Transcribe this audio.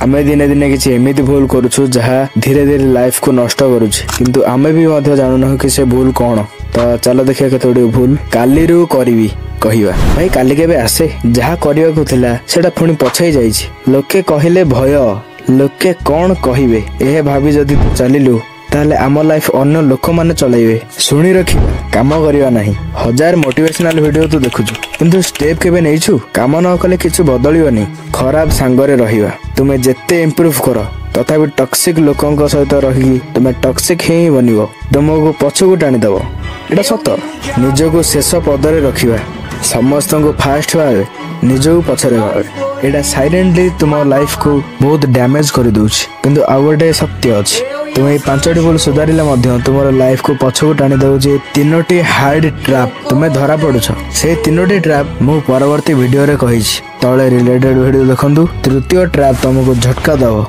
आमे दिने दिने किसी एमिति भूल करूछु जहा धीरे धीरे लाइफ को नष्ट करूछि किंतु आमे भी मध्य जानू न कि से भूल कौन। तो चलो देखिए केतोडी भूल काली रु करिवि कहिबा भाई काली केबे आसे जहा करिया को थिला सेटा पुणी पछाई जाइछि। लोके कहिले भय लोके कौन कहिबे एहे भाभी जदि तू चलिलु ताले आम लाइफ अन्य लोक माने चलाइबे। शुणी रखिबा काम करिवा नाही। हजार मोटिवेशनल वीडियो तू देखुछु किंतु स्टेप केबे नैछु काम न कले किछु बदलिबनी। खराब सांगरे रहिबा तुमे जेते इंप्रूव करो तथापि टॉक्सिक लोकंक सहित रही तुमे टॉक्सिक ही बनिबो तुमको पछकु टाणी दबो। एटा सत निजको शेष पदरे रखिबा समस्त को फास्ट भावे निजको पछरे भावे एटा साइलेंटली तुम लाइफ को बहुत डैमेज कर दोछि। किंतु आ गोटे सत्य अछि तुम ये 5टी भूल सुधारिले मध्य तुमर लाइफ को पछकु टाणी दउछि 3टी हार्ड ट्रैप तुमे धरा पडुछ। से 3टी ट्रैप मु परवर्ती वीडियो रे कहिछि तळे रिलेटेड वीडियो देखंतु। तृतीय ट्रैप तुमको झटका दबो